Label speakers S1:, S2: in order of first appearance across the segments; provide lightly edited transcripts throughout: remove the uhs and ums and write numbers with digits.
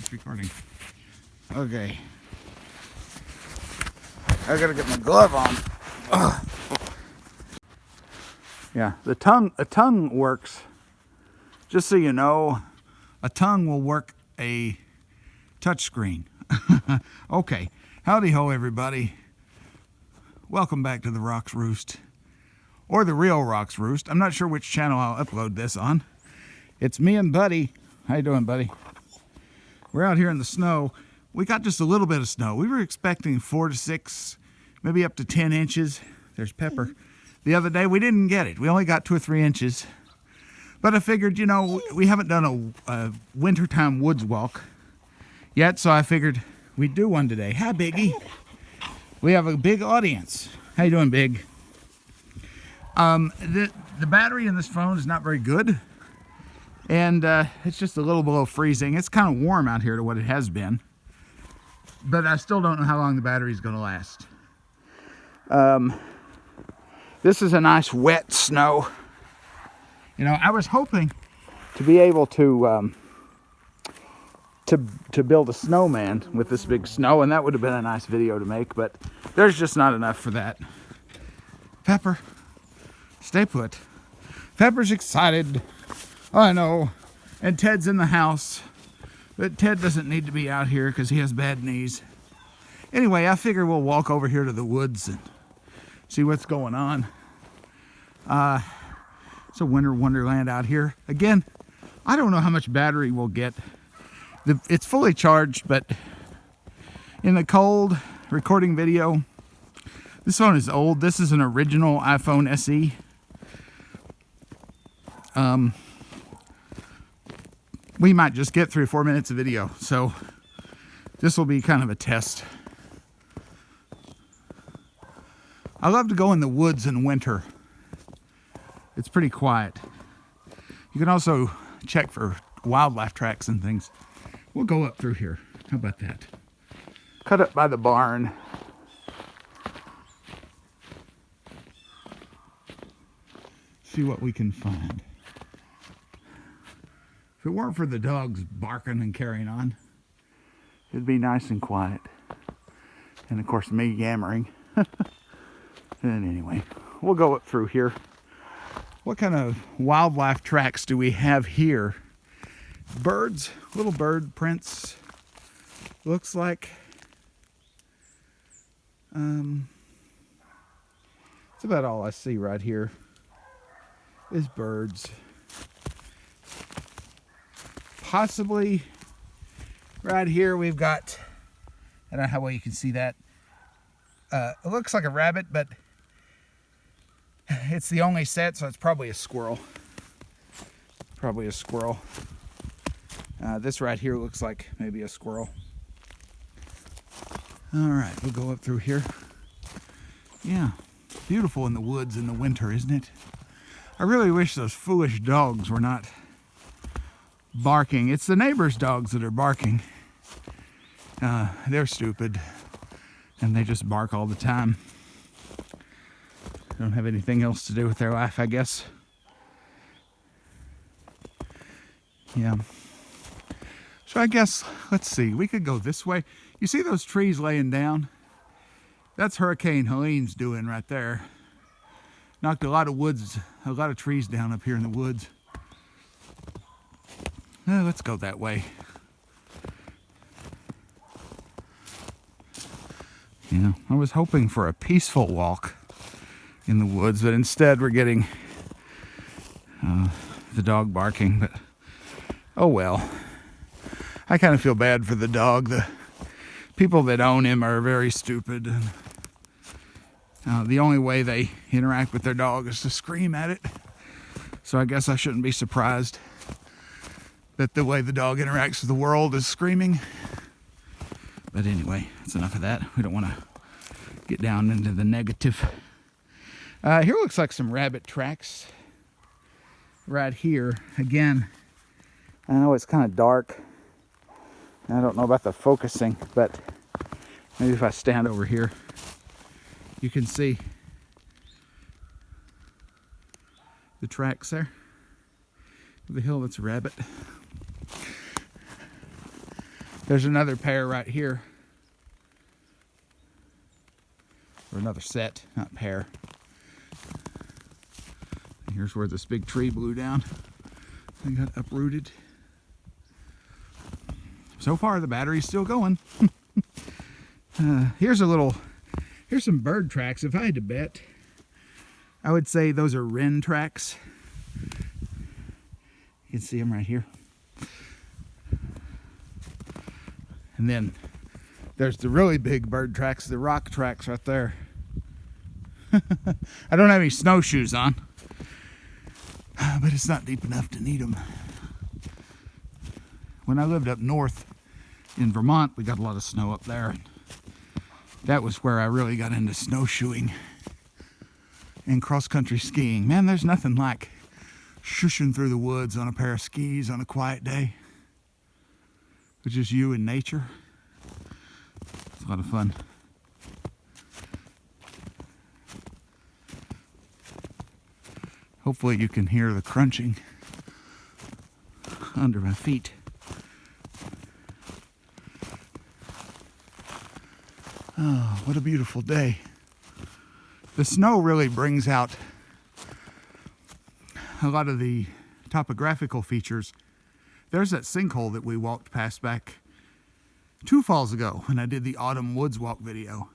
S1: it's recording. Okay. I gotta get my glove on. Ugh. Yeah, a tongue works. Just so you know, a tongue will work a touchscreen. Okay, howdy ho everybody. Welcome back to the Rocks Roost, or the real Rocks Roost. I'm not sure which channel I'll upload this on. It's me and Buddy. How you doing, Buddy? We're out here in the snow. We got just a little bit of snow. We were expecting 4 to 6, maybe up to 10 inches. There's Pepper. The other day we didn't get it. We only got 2 or 3 inches. But I figured, you know, we haven't done a wintertime woods walk yet, so I figured we'd do one today. Hi, Biggie. We have a big audience. How you doing, Big? The battery in this phone is not very good, and it's just a little below freezing. It's kind of warm out here to what it has been, but I still don't know how long the battery is going to last. This is a nice wet snow. You know, I was hoping to be able to build a snowman with this big snow, and that would have been a nice video to make, but there's just not enough for that. Pepper, stay put. Pepper's excited. Oh, I know. And Ted's in the house, but Ted doesn't need to be out here because he has bad knees. Anyway, I figure we'll walk over here to the woods and see what's going on. It's a winter wonderland out here. Again, I don't know how much battery we'll get. It's fully charged, but in the cold, recording video. This phone is old. This is an original iPhone SE. We might just get 3 or 4 minutes of video, so this will be kind of a test. I love to go in the woods in winter. It's pretty quiet. You can also check for wildlife tracks and things. We'll go up through here. How about that? Cut up by the barn. See what we can find. If it weren't for the dogs barking and carrying on, it'd be nice and quiet. And of course me yammering. And anyway, we'll go up through here. What kind of wildlife tracks do we have here? Birds, little bird prints. Looks like it's about all I see right here is birds. Possibly right here we've got, I don't know how well you can see that. It looks like a rabbit, but it's the only set, so it's probably a squirrel. Probably a squirrel. This right here looks like maybe a squirrel. All right, we'll go up through here. Yeah, beautiful in the woods in the winter, isn't it? I really wish those foolish dogs were not barking. It's the neighbors' dogs that are barking. They're stupid, and they just bark all the time. Don't have anything else to do with their life, I guess. Yeah. So I guess, let's see, we could go this way. You see those trees laying down? That's Hurricane Helene's doing right there. Knocked a lot of trees down up here in the woods. Let's go that way. Yeah, I was hoping for a peaceful walk in the woods, but instead we're getting the dog barking, but oh well. I kind of feel bad for the dog. The people that own him are very stupid. And, the only way they interact with their dog is to scream at it. So I guess I shouldn't be surprised that the way the dog interacts with the world is screaming. But anyway, that's enough of that. We don't want to get down into the negative. Here looks like some rabbit tracks. Right here. Again, I know it's kind of dark. I don't know about the focusing, but maybe if I stand over here, you can see the tracks there. The hill, that's a rabbit. There's another pair right here. Or another set, not pair. And here's where this big tree blew down and got uprooted. So far, the battery's still going. Here's some bird tracks. If I had to bet, I would say those are wren tracks. You can see them right here. And then there's the really big bird tracks, the rock tracks right there. I don't have any snowshoes on, but it's not deep enough to need them. When I lived up north in Vermont, we got a lot of snow up there. That was where I really got into snowshoeing and cross-country skiing. Man, there's nothing like shushing through the woods on a pair of skis on a quiet day. With just you and nature. It's a lot of fun. Hopefully you can hear the crunching under my feet. Oh, what a beautiful day. The snow really brings out a lot of the topographical features. There's that sinkhole that we walked past back 2 falls ago when I did the Autumn Woods Walk video.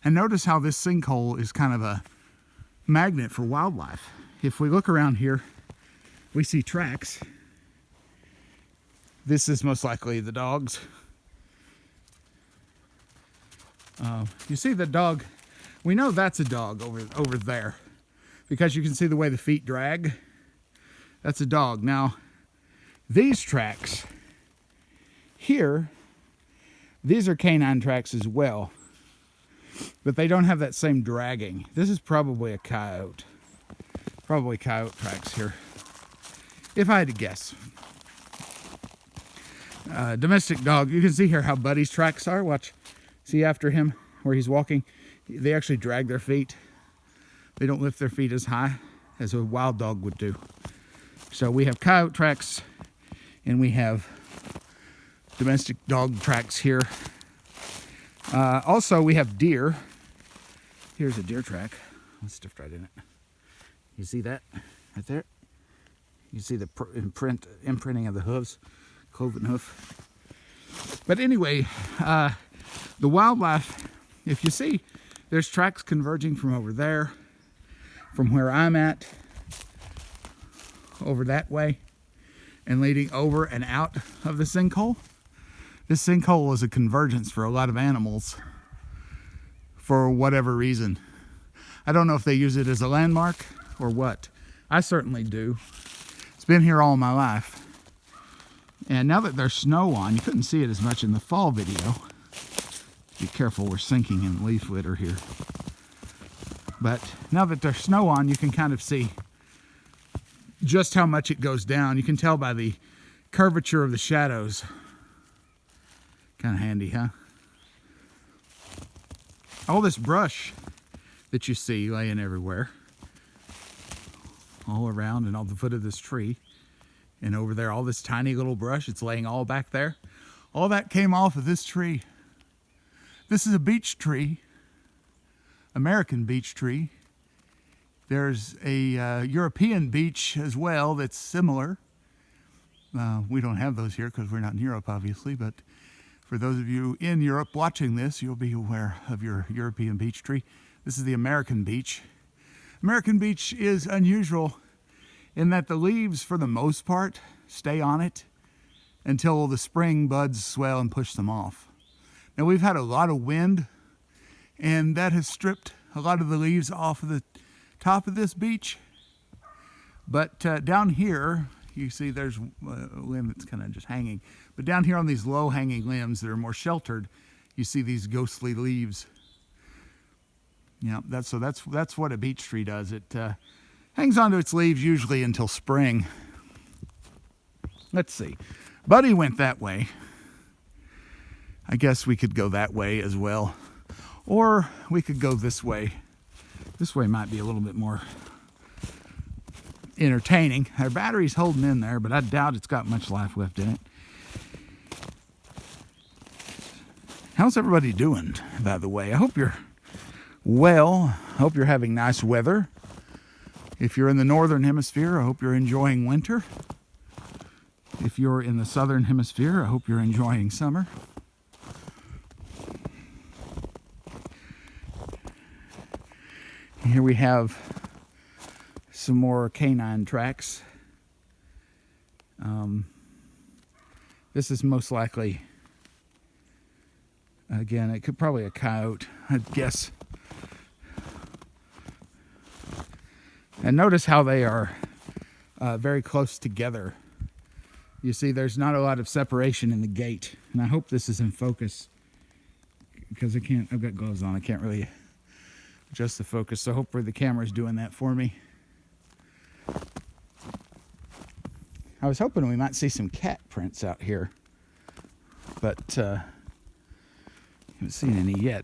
S1: And notice how this sinkhole is kind of a magnet for wildlife. If we look around here, we see tracks. This is most likely the dogs. You see the dog, we know that's a dog over there because you can see the way the feet drag. That's a dog. Now, these tracks here, these are canine tracks as well, but they don't have that same dragging. This is probably a coyote. Probably coyote tracks here, if I had to guess. Domestic dog, you can see here how Buddy's tracks are. Watch. See after him where he's walking, they actually drag their feet. They don't lift their feet as high as a wild dog would do. So we have coyote tracks and we have domestic dog tracks here. Also we have deer. Here's a deer track. Let's stuff right in it. You see that right there? You see the imprinting of the hooves, cloven hoof. But anyway, the wildlife, if you see, there's tracks converging from over there, from where I'm at, over that way, and leading over and out of the sinkhole. This sinkhole is a convergence for a lot of animals for whatever reason. I don't know if they use it as a landmark or what. I certainly do. It's been here all my life. And now that there's snow on, you couldn't see it as much in the fall video. Be careful, we're sinking in leaf litter here. But now that there's snow on, you can kind of see just how much it goes down. You can tell by the curvature of the shadows. Kind of handy, huh? All this brush that you see laying everywhere, all around and on the foot of this tree, and over there, all this tiny little brush, it's laying all back there. All that came off of this tree. This is a beech tree, American beech tree. There's a European beech as well that's similar. We don't have those here because we're not in Europe, obviously, but for those of you in Europe watching this, you'll be aware of your European beech tree. This is the American beech. American beech is unusual in that the leaves, for the most part, stay on it until the spring buds swell and push them off. Now, we've had a lot of wind, and that has stripped a lot of the leaves off of the top of this beech. But down here, you see there's a limb that's kind of just hanging. But down here on these low-hanging limbs that are more sheltered, you see these ghostly leaves. Yeah, that's what a beech tree does. It hangs onto its leaves usually until spring. Let's see. Buddy went that way. I guess we could go that way as well. Or we could go this way. This way might be a little bit more entertaining. Our battery's holding in there, but I doubt it's got much life left in it. How's everybody doing, by the way? I hope you're well. I hope you're having nice weather. If you're in the northern hemisphere, I hope you're enjoying winter. If you're in the southern hemisphere, I hope you're enjoying summer. Here we have some more canine tracks. This is most likely, again, it could probably a coyote, I'd guess. And notice how they are very close together. You see, there's not a lot of separation in the gait. And I hope this is in focus because I've got gloves on. I can't really adjust the focus. So hopefully the camera's doing that for me. I was hoping we might see some cat prints out here, but haven't seen any yet.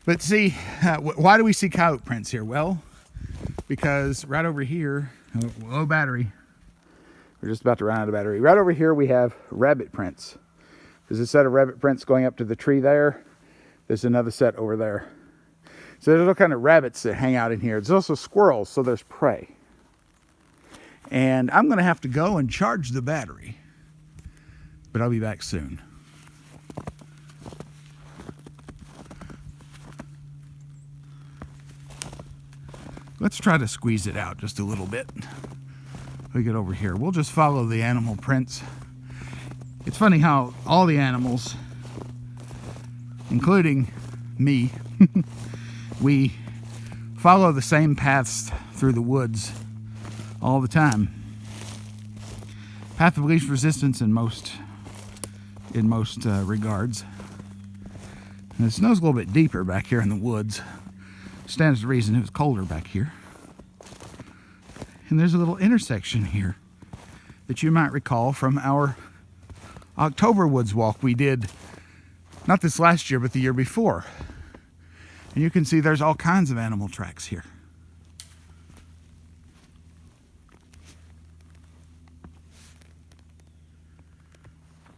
S1: But see, why do we see coyote prints here? Well, because right over here, low battery. We're just about to run out of battery. Right over here we have rabbit prints. There's a set of rabbit prints going up to the tree there. There's another set over there. So there's all kind of rabbits that hang out in here. There's also squirrels, so there's prey. And I'm going to have to go and charge the battery, but I'll be back soon. Let's try to squeeze it out just a little bit. We get over here. We'll just follow the animal prints. It's funny how all the animals, including me, we follow the same paths through the woods all the time. Path of least resistance in most regards. And the snow's a little bit deeper back here in the woods. Stands to reason it was colder back here. And there's a little intersection here that you might recall from our October woods walk we did, not this last year, but the year before. And you can see there's all kinds of animal tracks here.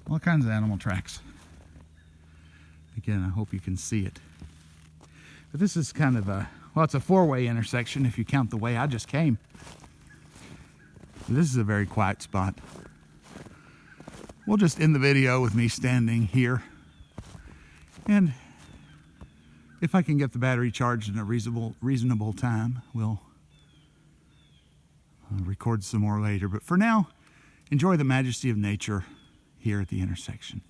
S1: All kinds of animal tracks. Again, I hope you can see it. But this is kind of it's a four-way intersection if you count the way I just came. This is a very quiet spot. We'll just end the video with me standing here. And if I can get the battery charged in a reasonable time, we'll record some more later. But for now, enjoy the majesty of nature here at the intersection.